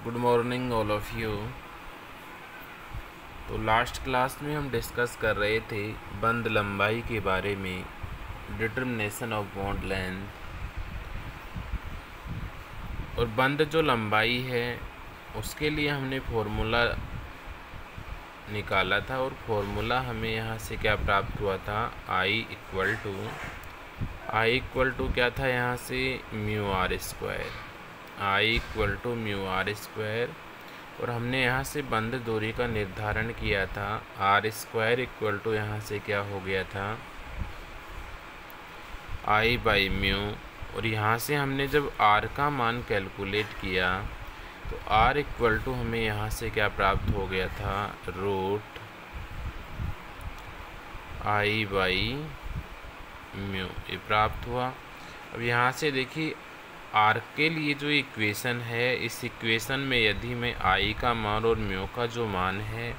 Good morning all of you. तो last class में हम डिस्कस कर रहे थे बंद लंबाई के बारे में, डिटर्मिनेशन ऑफ बॉन्ड लेंथ। और बंद जो लंबाई है उसके लिए हमने फॉर्मूला निकाला था, और फॉर्मूला हमें यहाँ से क्या प्राप्त हुआ था, आई इक्वल टू क्या था यहाँ से, mu R square. I equal to mu R square. और हमने यहाँ से बंद दूरी का निर्धारण किया था, आर स्क्वायर इक्वल टू यहाँ से क्या हो गया था, आई बाई म्यू। और यहाँ से हमने जब आर का मान कैलकुलेट किया तो आर इक्वल टू हमें यहाँ से क्या प्राप्त हो गया था, रूट आई बाई म्यू, ये प्राप्त हुआ। अब यहाँ से देखिए आर के लिए जो इक्वेशन है, इस इक्वेशन में यदि मैं आई का मान और म्यू का जो मान है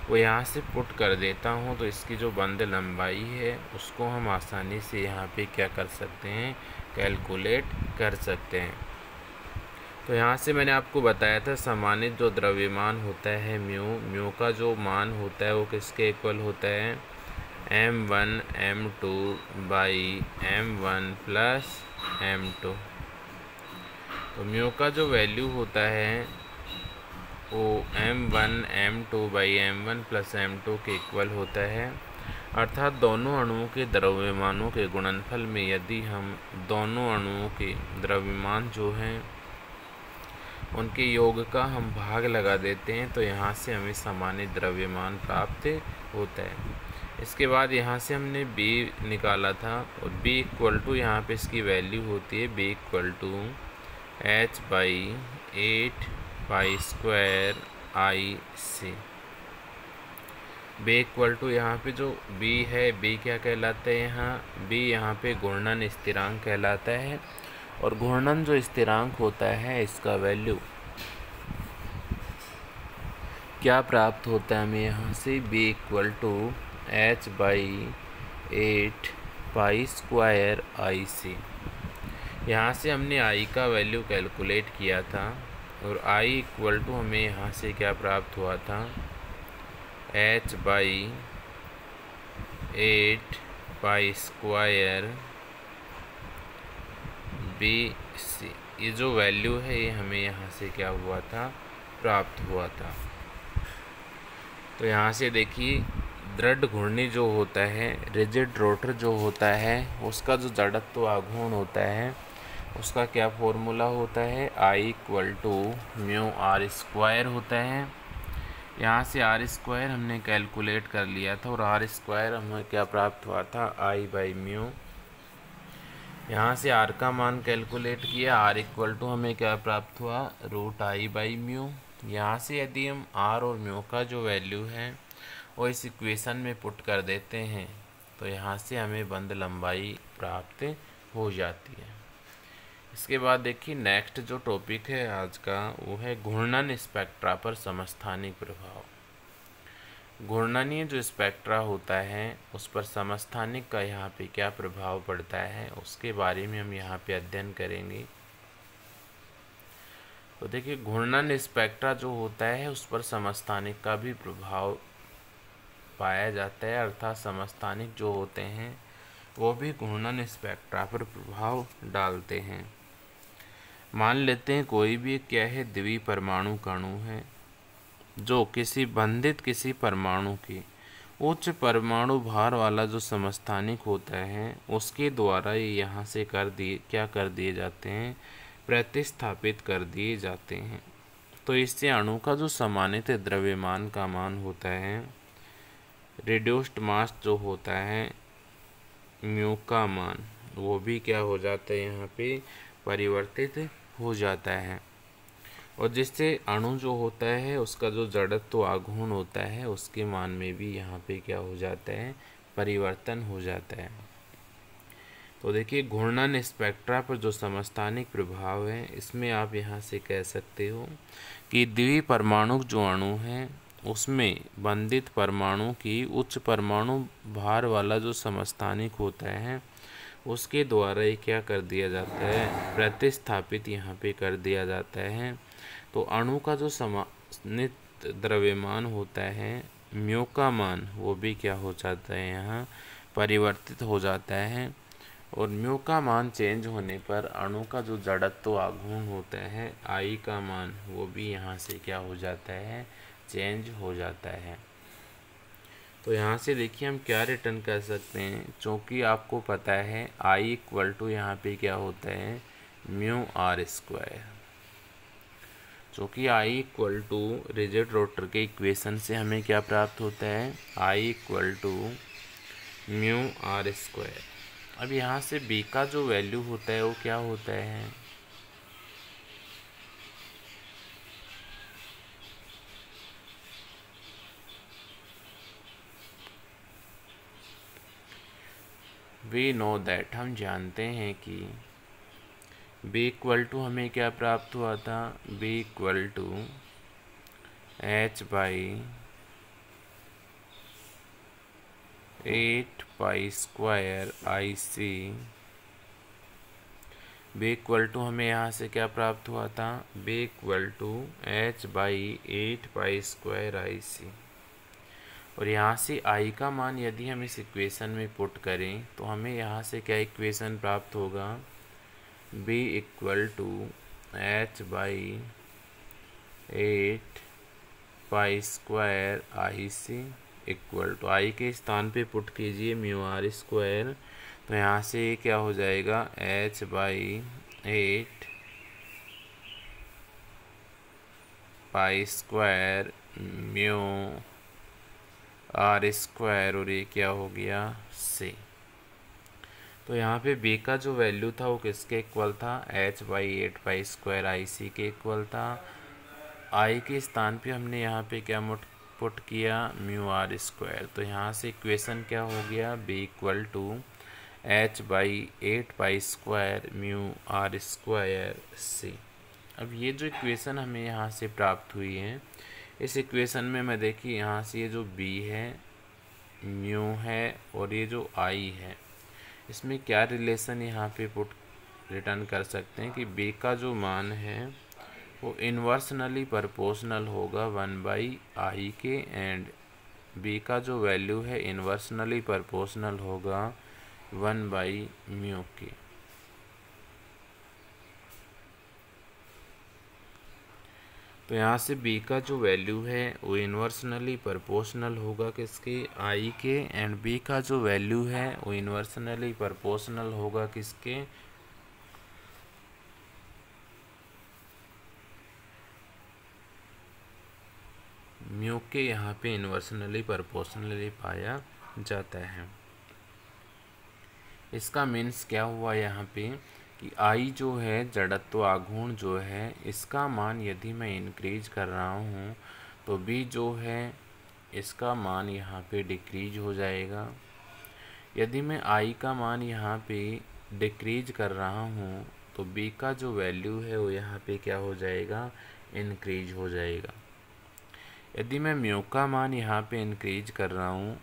वो यहाँ से पुट कर देता हूँ तो इसकी जो बंद लंबाई है उसको हम आसानी से यहाँ पे क्या कर सकते हैं, कैलकुलेट कर सकते हैं। तो यहाँ से मैंने आपको बताया था समानित जो द्रव्यमान होता है म्यू का जो मान होता है वो किसके इक्वल होता है, m1 m2 by m1 plus m2। तो म्यू का जो वैल्यू होता है वो m1 m2 by m1 plus m2 के इक्वल होता है। अर्थात दोनों अणुओं के द्रव्यमानों के गुणनफल में यदि हम दोनों अणुओं के द्रव्यमान जो हैं उनके योग का हम भाग लगा देते हैं तो यहाँ से हमें समानित द्रव्यमान प्राप्त होता है। इसके बाद यहाँ से हमने b निकाला था, और b इक्वल टू यहाँ पे इसकी वैल्यू होती है b equal to h by 8 pi square I C. b equal to यहाँ पे जो b है, b क्या कहलाता है यहाँ, b यहाँ पे घूर्णन स्थिरांक कहलाता है। और घूर्णन जो स्थिरांक होता है इसका वैल्यू क्या प्राप्त होता है हमें यहाँ से, b equal to h by 8 pi square I C. यहाँ से हमने i का वैल्यू कैलकुलेट किया था, और i इक्वल टू हमें यहाँ से क्या प्राप्त हुआ था, h by 8 pi square B C. ये जो वैल्यू है ये हमें यहाँ से क्या हुआ था, प्राप्त हुआ था। तो यहाँ से देखिए दृढ़ घूर्णी जो होता है, रिजिड रोटर जो होता है, उसका जो जड़त्व आघूर्ण होता है उसका क्या फॉर्मूला होता है, I equal to mu R square होता है। यहाँ से आर स्क्वायर हमने कैलकुलेट कर लिया था, और आर स्क्वायर हमें क्या प्राप्त हुआ था, आई बाई म्यू। यहाँ से आर का मान कैलकुलेट किया, आर इक्वल टू हमें क्या प्राप्त हुआ, रूट आई बाई म्यू। यहाँ से यदि हम आर और म्यू का जो वैल्यू है वो इस इक्वेशन में पुट कर देते हैं तो यहाँ से हमें बंद लंबाई प्राप्त हो जाती है। इसके बाद देखिए नेक्स्ट जो टॉपिक है आज का वो है घूर्णन स्पेक्ट्रा पर समस्थानिक प्रभाव। घूर्णनीय जो स्पेक्ट्रा होता है उस पर समस्थानिक का यहाँ पे क्या प्रभाव पड़ता है उसके बारे में हम यहाँ पे अध्ययन करेंगे। तो देखिए घूर्णन स्पेक्ट्रा जो होता है उस पर समस्थानिक का भी प्रभाव पाया जाता है, अर्थात समस्थानिक जो होते हैं वो भी घूर्णन स्पेक्ट्रा पर प्रभाव डालते हैं। मान लेते हैं कोई भी क्या है, द्विपरमाणु अणु है जो किसी परमाणु की उच्च परमाणु भार वाला जो समस्थानिक होता है उसके द्वारा ये यहाँ से क्या कर दिए जाते हैं, प्रतिस्थापित कर दिए जाते हैं। तो इससे अणु का जो समानित द्रव्यमान का मान होता है, रिड्यूस्ड मास जो होता है म्यू का मान, वो भी क्या हो जाता है, यहाँ पे परिवर्तित हो जाता है। और जिससे अणु जो होता है उसका जो जड़त्व आघूर्ण होता है उसके मान में भी यहाँ पे क्या हो जाता है, परिवर्तन हो जाता है। तो देखिए घूर्णन स्पेक्ट्रा पर जो समस्थानिक प्रभाव है इसमें आप यहाँ से कह सकते हो कि द्विपरमाणु जो अणु है उसमें बंधित परमाणु की उच्च परमाणु भार वाला जो समस्थानिक होता है उसके द्वारा ये क्या कर दिया जाता है, प्रतिस्थापित यहाँ पे कर दिया जाता है। तो अणु का जो समानित द्रव्यमान होता है म्यू का मान, वो भी क्या हो जाता है, यहाँ परिवर्तित हो जाता है। और म्यू का मान चेंज होने पर अणु का जो जड़त्व आघूर्ण होता है आई का मान, वो भी यहाँ से क्या हो जाता है, चेंज हो जाता है। तो यहाँ से देखिए हम क्या रिटर्न कर सकते हैं, क्योंकि आपको पता है आई इक्वल टू यहाँ पे क्या होता है, म्यू आर स्क्वायर। क्योंकि I equal to rigid rotor के इक्वेशन से हमें क्या प्राप्त होता है, I equal to mu R square. अब यहाँ से बी का जो वैल्यू होता है वो क्या होता है, वी नो दैट, हम जानते हैं कि बी इक्वल टू हमें क्या प्राप्त हुआ था, B equal to H by 8 pi square I C. B equal to हमें यहाँ से क्या प्राप्त हुआ था, B equal to H by 8 pi square I C. और यहाँ से आई का मान यदि हम इस इक्वेशन में पुट करें तो हमें यहाँ से क्या इक्वेशन प्राप्त होगा, b equal to H by 8 pi square I C equal to I के स्थान पे पुट कीजिए म्यू आर स्क्वायर। तो यहाँ से क्या हो जाएगा, H by 8 pi square mu R square, और ये क्या हो गया, सी। तो यहाँ पे b का जो वैल्यू था वो किसके इक्वल था, h by 8 pi square I सी के इक्वल था। i के स्थान पे हमने यहाँ पे क्या पुट किया, म्यू आर स्क्वायर। तो यहाँ से इक्वेशन क्या हो गया, b equal to h by 8 pi square mu R square C. अब ये जो इक्वेशन हमें यहाँ से प्राप्त हुई है, इस इक्वेशन में मैं देखिए यहाँ से ये जो b है, म्यू है, और ये जो i है, इसमें क्या रिलेशन यहाँ पे पुट रिटर्न कर सकते हैं कि b का जो मान है वो इन्वर्सनली प्रोपोर्शनल होगा 1/i के, एंड b का जो वैल्यू है इन्वर्सनली प्रोपोर्शनल होगा 1/म्यू के। तो यहाँ से b का जो वैल्यू है वो इन्वर्सनली प्रोपोर्शनल होगा किसके, i के, एंड b का जो वैल्यू है वो इन्वर्सनली प्रोपोर्शनल होगा किसके, म्यू के। यहाँ पे इन्वर्सनली प्रोपोर्शनली पाया जाता है। इसका मीन्स क्या हुआ यहाँ पे कि आई जो है जड़त्व आघूर्ण जो है, इसका मान यदि मैं इंक्रीज कर रहा हूँ तो बी जो है इसका मान यहाँ पे डिक्रीज हो जाएगा। यदि मैं आई का मान यहाँ पे डिक्रीज कर रहा हूँ तो बी का जो वैल्यू है वो यहाँ पे क्या हो जाएगा, इंक्रीज हो जाएगा। यदि मैं म्यू का मान यहाँ पे इंक्रीज कर रहा हूँ,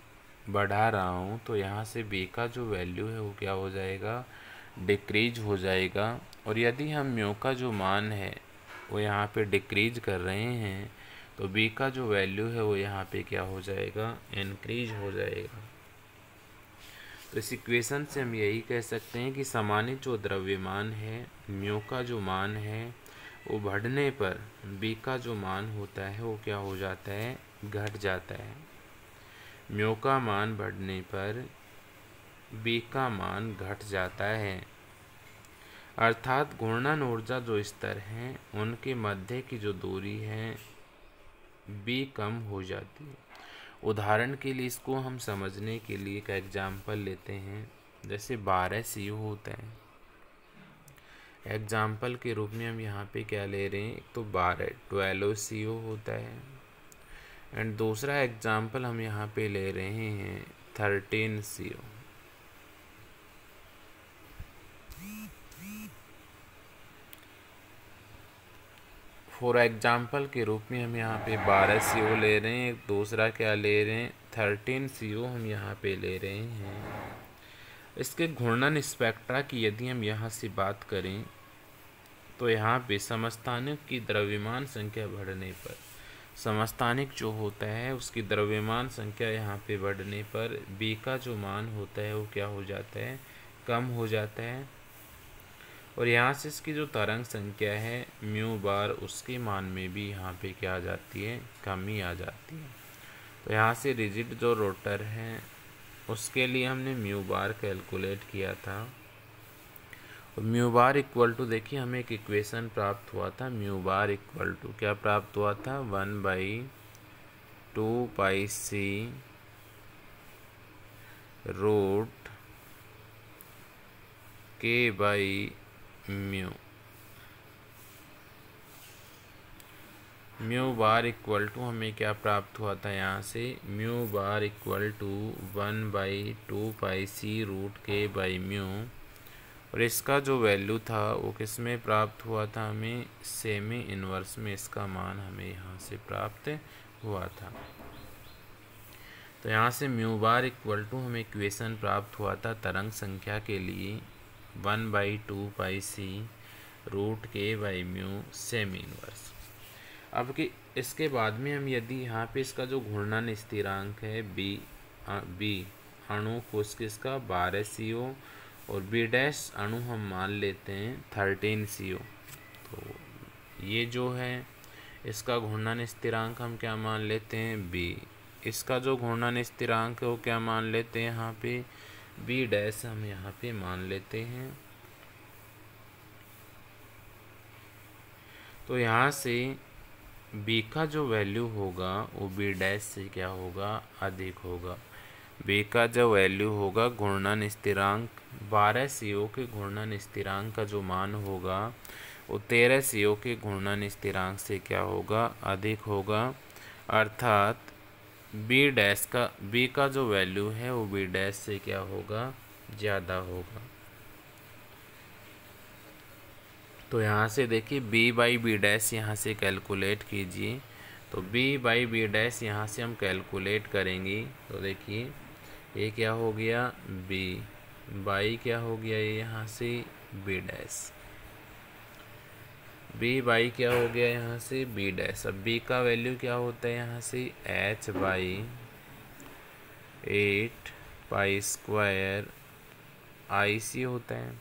बढ़ा रहा हूँ, तो यहाँ से बी का जो वैल्यू है वो क्या हो जाएगा, डिक्रीज हो जाएगा। और यदि हम म्यू का जो मान है वो यहाँ पे डिक्रीज कर रहे हैं तो बी का जो वैल्यू है वो यहाँ पे क्या हो जाएगा, इंक्रीज हो जाएगा। तो इस इक्वेशन से हम यही कह सकते हैं कि समानित जो द्रव्यमान है म्यू का जो मान है वो बढ़ने पर बी का जो मान होता है वो क्या हो जाता है, घट जाता है। म्यू का मान बढ़ने पर बी का मान घट जाता है, अर्थात घूर्णन ऊर्जा जो स्तर हैं उनके मध्य की जो दूरी है बी कम हो जाती है। उदाहरण के लिए इसको हम समझने के लिए एक एग्जाम्पल लेते हैं, जैसे 12 CO होता है। एग्जाम्पल के रूप में हम यहाँ पे क्या ले रहे हैं, एक तो 12 CO होता है, एंड दूसरा एग्जाम्पल हम यहाँ पे ले रहे हैं 13 CO। फॉर एग्जाम्पल के रूप में हम यहाँ पे 12 CO ले रहे हैं, एक दूसरा क्या ले रहे हैं 13 CO हम यहाँ पे ले रहे हैं। इसके घूर्णन स्पेक्ट्रा की यदि हम यहाँ से बात करें तो यहाँ पे समस्थानिक की द्रव्यमान संख्या बढ़ने पर, समस्थानिक जो होता है उसकी द्रव्यमान संख्या यहाँ पे बढ़ने पर b का जो मान होता है वो क्या हो जाता है, कम हो जाता है। और यहाँ से इसकी जो तरंग संख्या है म्यू बार, उसके मान में भी यहाँ पे क्या आ जाती है, कमी आ जाती है। तो यहाँ से रिजिड जो रोटर है उसके लिए हमने म्यू बार कैलकुलेट किया था। और म्यू बार इक्वल टू, देखिए हमें एक इक्वेशन प्राप्त हुआ था, म्यू बार इक्वल टू क्या प्राप्त हुआ था, 1/2πc रूट k/म्यू। म्यू बार इक्वल टू हमें क्या प्राप्त हुआ था यहाँ से, mu bar equal to 1/2πc root k/म्यू। और इसका जो वैल्यू था वो किस में प्राप्त हुआ था, हमें सेमी इन्वर्स में इसका मान हमें यहाँ से प्राप्त हुआ था। तो यहाँ से म्यू बार इक्वल टू हमें इक्वेशन प्राप्त हुआ था तरंग संख्या के लिए 1/2πc रूट k/म्यू सेमी इन्वर्स। अब कि इसके बाद में हम यदि यहाँ पे इसका जो घूर्णन स्थिरांक है बी अणु को किसका 12 CO और बी डैश अणु हम मान लेते हैं 13 CO। तो ये जो है इसका घूर्णन स्थिरांक हम क्या मान लेते हैं, बी। इसका जो घूर्णन स्थिरांक है वो क्या मान लेते हैं, यहाँ पे बी डैश हम यहाँ पे मान लेते हैं। तो यहाँ से b का जो वैल्यू होगा वो b डैश से क्या होगा, अधिक होगा। b का जो वैल्यू होगा घूर्णन स्थिरांक 12 CO के घूर्णन स्थिरांक का जो मान होगा वो 13 CO के घूर्णन स्थिरांक से क्या होगा, अधिक होगा। अर्थात b का जो वैल्यू है वो b डैश से क्या होगा, ज़्यादा होगा। तो यहाँ से देखिए b/b डैश यहाँ से कैलकुलेट कीजिए। तो b/b डैश यहाँ से हम कैलकुलेट करेंगे तो देखिए ये क्या हो गया, b बाई क्या हो गया, ये यहाँ से b डैश, b बाई क्या हो गया यहाँ से b डैश। अब b का वैल्यू क्या होता है यहाँ से h/8π² IC होता है।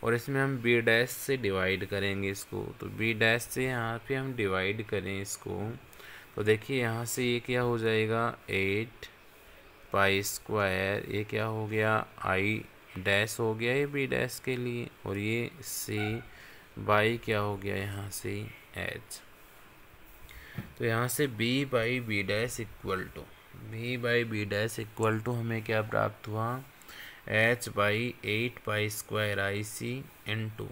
और इसमें हम b डैश से डिवाइड करेंगे इसको। तो b डैश से यहाँ पे हम डिवाइड करें इसको तो देखिए यहाँ से ये क्या हो जाएगा 8π², ये क्या हो गया I डैश हो गया ये b डैश के लिए, और ये c बाई क्या हो गया यहाँ से h। तो यहाँ से b/b डैश इक्वल टू हमें क्या प्राप्त हुआ, h/8π² IC इंटू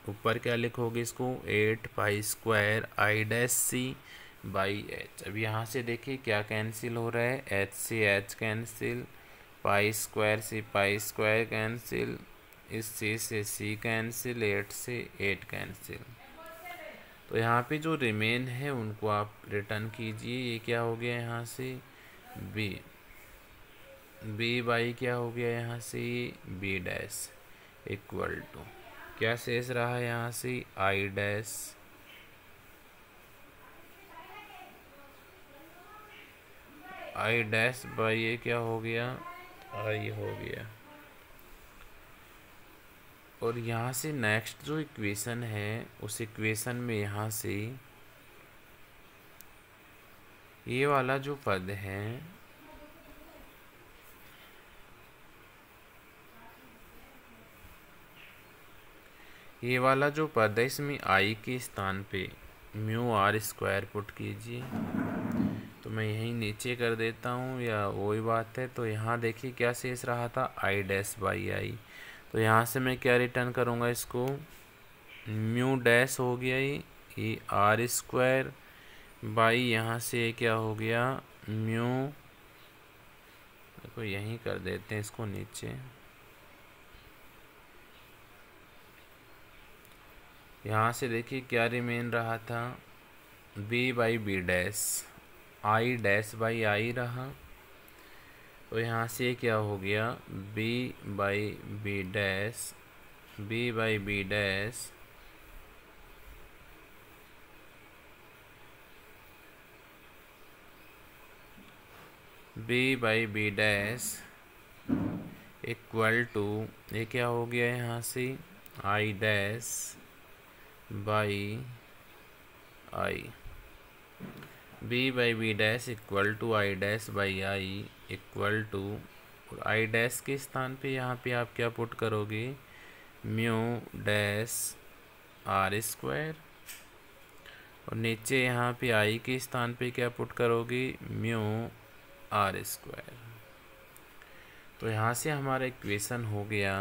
ऊपर क्या लिखोगे इसको 8π² I dash C by h। अब यहाँ से देखिए क्या कैंसिल हो रहा है, h से h कैंसिल, π² से π² कैंसिल, इस c से c कैंसिल, 8 से 8 कैंसिल। तो यहाँ पे जो रिमेन है उनको आप रिटर्न कीजिए। ये क्या हो गया यहाँ से b बाई क्या हो गया यहाँ से b डैश इक्वल टू क्या शेष रहा यहाँ से I डैश बाई ये क्या हो गया I हो गया। और यहाँ से नेक्स्ट जो इक्वेशन है उस इक्वेशन में यहाँ से ये वाला जो पद है ये वाला जो पद है इसमें I के स्थान पे μr² पुट कीजिए। तो मैं यहीं नीचे कर देता हूँ या वही बात है। तो यहाँ देखिए क्या शेष रहा था I डैश बाई I। तो यहाँ से मैं क्या रिटर्न करूँगा इसको, म्यू डैश हो गया ये r² बाई यहाँ से क्या हो गया म्यू, देखो यहीं कर देते हैं इसको नीचे। यहाँ से देखिए क्या रिमेन रहा था b/b dash I dash by I रहा। तो यहाँ से क्या हो गया, B by B dash, B by B dash B by B dash equal to, ये क्या हो गया यहाँ से, I dash by I, B by B dash equal to I dash by I equal to, और आई डैश के स्थान पे यहाँ पे आप क्या पुट करोगे, म्यू डैश आर स्क्वायर, और नीचे यहाँ पे आई के स्थान पे क्या पुट करोगे, म्यू आर स्क्वायर। तो यहाँ से हमारा इक्वेशन हो गया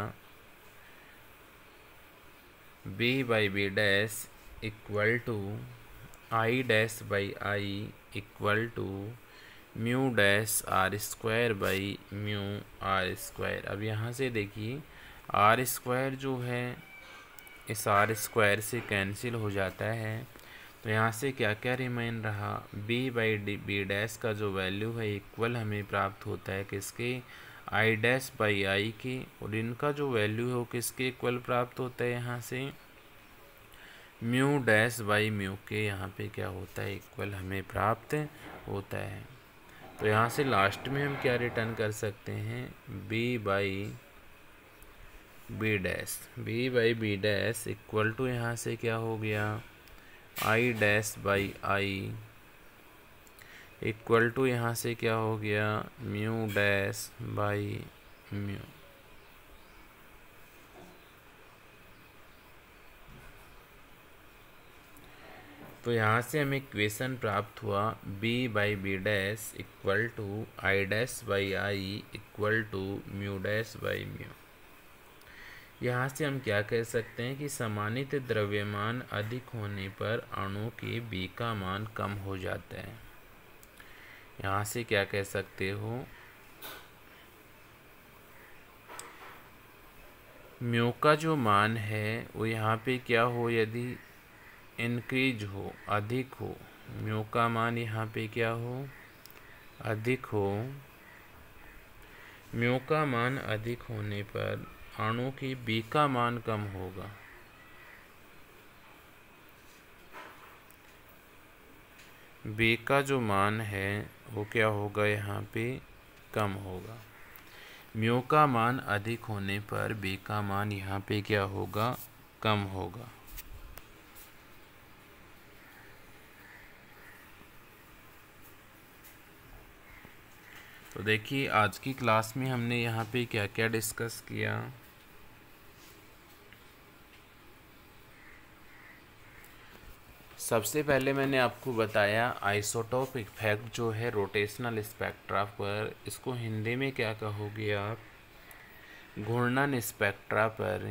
B by B dash equal to I dash by I equal to mu dash R square by mu R square. अब यहाँ से देखिए आर स्क्वायर जो है इस आर स्क्वायर से कैंसिल हो जाता है, तो यहाँ से क्या क्या रिमेन रहा, b बाई बी डैश का जो वैल्यू है इक्वल हमें प्राप्त होता है किसके, आई डैश बाई आई के, और इनका जो वैल्यू है वो किसके इक्वल प्राप्त होता है, यहाँ से म्यू डैश बाई म्यू के यहाँ पे क्या होता है, इक्वल हमें प्राप्त होता है। तो यहाँ से लास्ट में हम क्या रिटर्न कर सकते हैं, b by B dash, b by B dash equal to यहाँ से क्या हो गया, I dash by I equal to यहाँ से क्या हो गया, म्यू डैश बाई म्यू। तो यहाँ से हमें इक्वेशन प्राप्त हुआ b by B dash equal to I dash by I equal to mu dash by mu. यहाँ से हम क्या कह सकते हैं कि समानित द्रव्यमान अधिक होने पर अणु के b का मान कम हो जाता है। यहाँ से क्या कह सकते हो, म्यू का जो मान है वो यहाँ पे क्या हो, यदि इंक्रीज हो, अधिक हो, म्यू का मान यहाँ पे क्या हो, अधिक हो, म्यू का मान अधिक होने पर अणु की b का मान कम होगा। b का जो मान है वो क्या होगा, यहाँ पे कम होगा। म्यू का मान अधिक होने पर b का मान यहाँ पे क्या होगा, कम होगा। तो देखिए आज की क्लास में हमने यहाँ पे क्या क्या डिस्कस किया। सबसे पहले मैंने आपको बताया आइसोटोप इफेक्ट जो है रोटेशनल स्पेक्ट्रा पर, इसको हिंदी में क्या कहोगे आप, घूर्णन स्पेक्ट्रा पर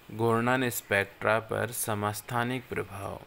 घूर्णन स्पेक्ट्रा पर समस्थानिक प्रभाव।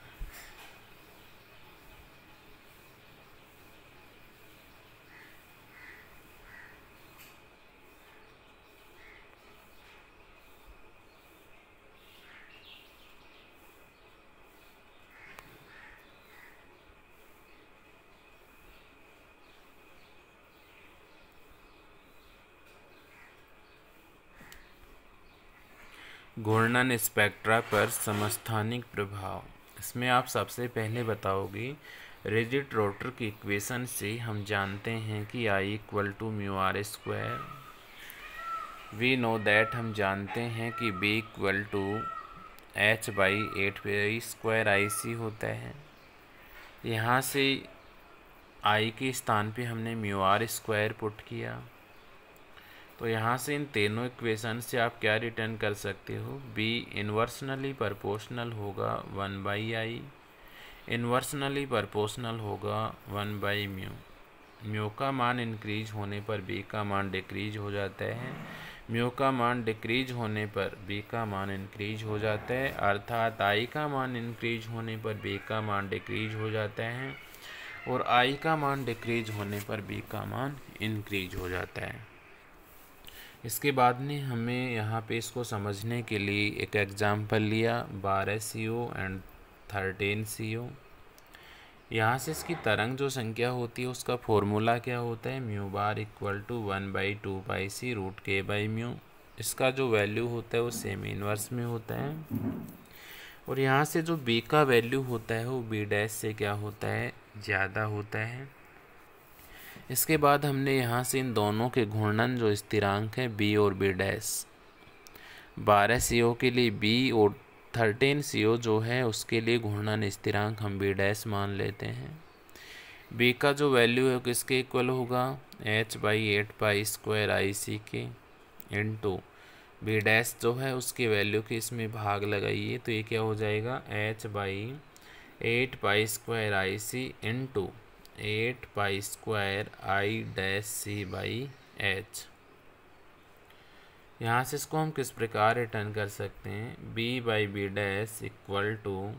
घूर्णन स्पेक्ट्रा पर समस्थानिक प्रभाव, इसमें आप सबसे पहले बताओगे रिजिड रोटर की इक्वेशन से हम जानते हैं कि I equal to mu R square, we know that हम जानते हैं कि b equal to H by 8 square I C होता है। यहाँ से i के स्थान पे हमने म्यू आर स्क्वायर पुट किया, तो यहाँ से इन तीनों इक्वेशन से आप क्या रिटर्न कर सकते हो, b इन्वर्सनली प्रोपोर्शनल होगा 1/i, इन्वर्सनली प्रोपोर्शनल होगा 1/म्यू। म्यू का मान इंक्रीज होने पर b का मान डिक्रीज हो जाता है, म्यू का मान डिक्रीज होने पर b का मान इंक्रीज हो जाता है, अर्थात i का मान इंक्रीज होने पर b का मान डिक्रीज हो जाता है। और आई का मान डिक्रीज होने पर बी का मान इंक्रीज हो जाता है। इसके बाद में हमें यहाँ पे इसको समझने के लिए एक एग्जाम्पल लिया 12 CO एंड 13 CO। यहाँ से इसकी तरंग जो संख्या होती है उसका फॉर्मूला क्या होता है, mu bar equal to 1/2πc root K by mu. इसका जो वैल्यू होता है वो सेमी इनवर्स में होता है। और यहाँ से जो बी का वैल्यू होता है वो बी डैश से क्या होता है, ज़्यादा होता है। इसके बाद हमने यहाँ से इन दोनों के घूर्णन जो स्थिरांक है बी और बी डैश, 12 CO के लिए बी और 13 CO जो है उसके लिए घूर्णन स्थिरांक हम बी डैश मान लेते हैं। बी का जो वैल्यू है किसके इक्वल होगा, h/8π² IC के इंटू बी डैश जो है उसके वैल्यू के इसमें भाग लगाइए तो ये क्या हो जाएगा, h/8π² IC इंटू 8π² I'(c/h)। यहाँ से इसको हम किस प्रकार रिटर्न कर सकते हैं, b/b dash equal to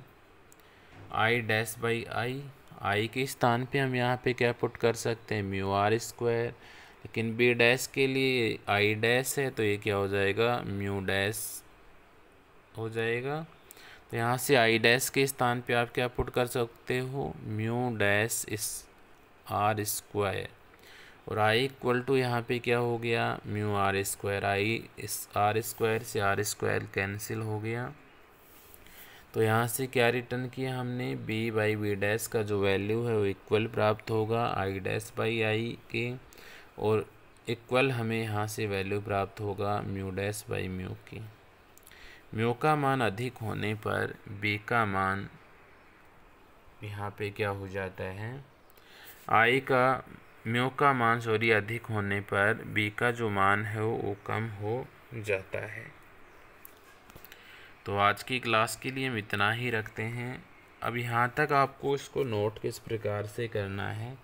I'/i। आई के स्थान पे हम यहाँ पे क्या पुट कर सकते हैं, μr²। लेकिन बी डैश के लिए आई डैश है तो ये क्या हो जाएगा, म्यू डैश हो जाएगा। तो यहाँ से आई डैश के स्थान पे आप क्या पुट कर सकते हो, म्यू डैश इस r²। और आई इक्वल टू यहाँ पे क्या हो गया, म्यू r²। आई इस r² से r² कैंसिल हो गया। तो यहाँ से क्या रिटर्न किया हमने, b/b डैश का जो वैल्यू है वो इक्वल प्राप्त होगा I'/i के, और इक्वल हमें यहाँ से वैल्यू प्राप्त होगा μ'/μ की। म्यू का मान अधिक होने पर बी का मान यहाँ पे क्या हो जाता है, म्यू का मान अधिक होने पर बी का जो मान है वो कम हो जाता है। तो आज की क्लास के लिए हम इतना ही रखते हैं। अब यहाँ तक आपको इसको नोट किस प्रकार से करना है,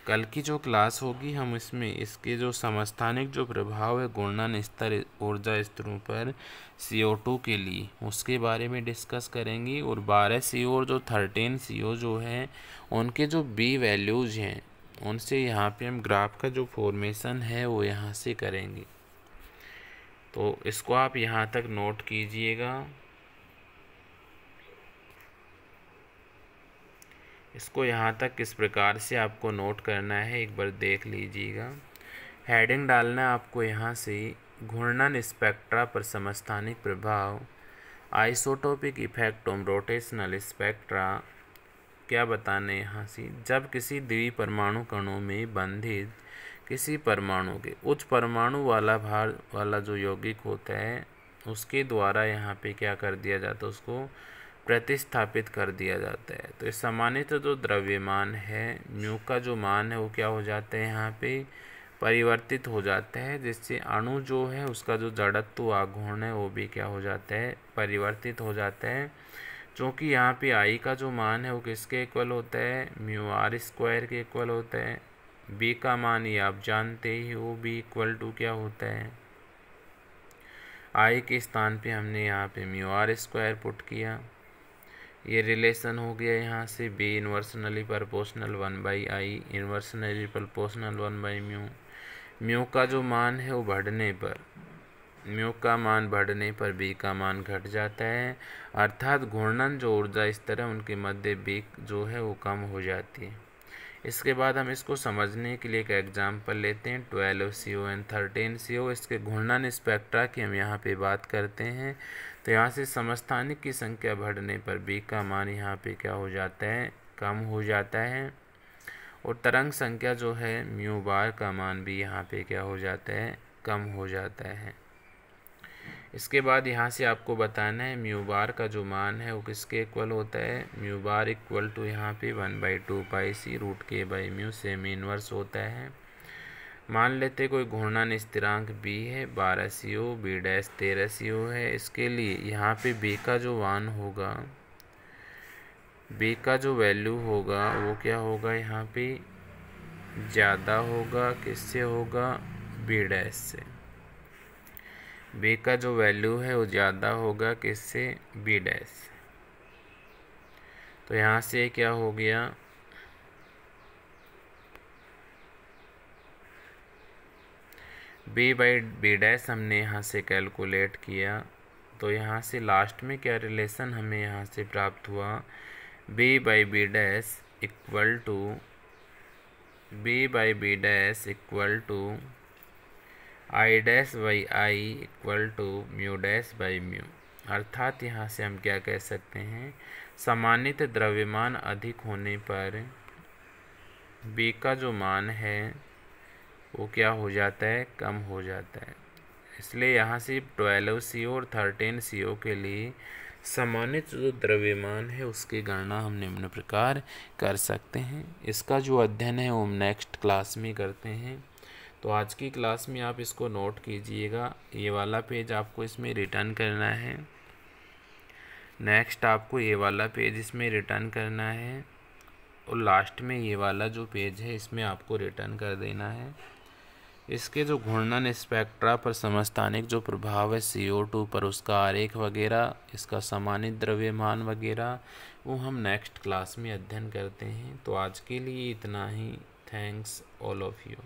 कल की जो क्लास होगी हम इसमें इसके जो समस्थानिक जो प्रभाव है घूर्णन स्तर ऊर्जा स्तरों पर CO2 के लिए उसके बारे में डिस्कस करेंगे। और 12 CO और जो 13 CO जो है उनके जो बी वैल्यूज़ हैं उनसे यहाँ पे हम ग्राफ का जो फॉर्मेशन है वो यहाँ से करेंगे। तो इसको आप यहाँ तक नोट कीजिएगा। इसको यहाँ तक किस प्रकार से आपको नोट करना है एक बार देख लीजिएगा। हेडिंग डालना है आपको यहाँ से, घूर्णन स्पेक्ट्रा पर समस्थानिक प्रभाव, isotopic effect on rotational spectra. क्या बताना है यहाँ से, जब किसी द्विपरमाणु कणों में बंधित किसी परमाणु के उच्च परमाणु वाला भार वाला जो यौगिक होता है उसके द्वारा यहाँ पे क्या कर दिया जाता है, उसको प्रतिस्थापित कर दिया जाता है। तो इस सामान्यतः जो द्रव्यमान है म्यू का जो मान है वो क्या हो जाता है, यहाँ पे परिवर्तित हो जाता है, जिससे अणु जो है उसका जो जड़त्व आघूर्ण है वो भी क्या हो जाता है, परिवर्तित हो जाता है। क्योंकि यहाँ पे आई का जो मान है वो किसके इक्वल होता है, μr² के इक्वल होता है। बी का मान ये आप जानते ही हो, बी इक्वल टू क्या होता है, आई के स्थान पे हमने यहाँ पे μr² पुट किया। ये रिलेशन हो गया यहाँ से B inversely proportional 1/i inversely proportional 1/μ। Mu का जो मान है वो बढ़ने पर, म्यू का मान बढ़ने पर बी का मान घट जाता है, अर्थात घूर्णन जो ऊर्जा स्तर है उनके मध्य बी जो है वो कम हो जाती है। इसके बाद हम इसको समझने के लिए एक एग्जांपल लेते हैं 12 CO एंड 13 CO। इसके घूर्णन स्पेक्ट्रा की हम यहाँ पे बात करते हैं। तो यहाँ से समस्थानिक की संख्या बढ़ने पर बी का मान यहाँ पे क्या हो जाता है, कम हो जाता है। और तरंग संख्या जो है म्यू बार का मान भी यहाँ पे क्या हो जाता है, कम हो जाता है। इसके बाद यहाँ से आपको बताना है म्यू बार का जो मान है वो किसके इक्वल होता है, म्यू बार इक्वल टू यहाँ पे 1/2πc root K by mu semi inverse होता है। मान लेते कोई घूर्णन स्थिरांक बी है 12 CO, बी डैश 13 CO है। इसके लिए यहाँ पे बी का जो मान होगा, बी का जो वैल्यू होगा वो क्या होगा, यहाँ पे ज़्यादा होगा, किससे होगा, बी डैश से। बी का जो वैल्यू है वो ज़्यादा होगा किससे, बी डैश। तो यहाँ से क्या हो गया, बी बाई बी डैश हमने यहाँ से कैलकुलेट किया, तो यहाँ से लास्ट में क्या रिलेशन हमें यहाँ से प्राप्त हुआ, B by B dash equal to I dash by I equal to mu dash by mu. अर्थात यहाँ से हम क्या कह सकते हैं, सामान्यत द्रव्यमान अधिक होने पर बी का जो मान है वो क्या हो जाता है, कम हो जाता है। इसलिए यहाँ से 12 CO और 13 CO के लिए सामान्य जो द्रव्यमान है उसकी गणना हम निम्न प्रकार कर सकते हैं। इसका जो अध्ययन है वो हम नेक्स्ट क्लास में करते हैं। तो आज की क्लास में आप इसको नोट कीजिएगा, ये वाला पेज आपको इसमें रिटर्न करना है, नेक्स्ट आपको ये वाला पेज इसमें रिटर्न करना है, और लास्ट में ये वाला जो पेज है इसमें आपको रिटर्न कर देना है। इसके जो घूर्णन स्पेक्ट्रा पर समस्थानिक जो प्रभाव है CO2 पर, उसका आरेख वगैरह, इसका समानित द्रव्यमान वगैरह, वो हम नेक्स्ट क्लास में अध्ययन करते हैं। तो आज के लिए इतना ही। Thanks all of you.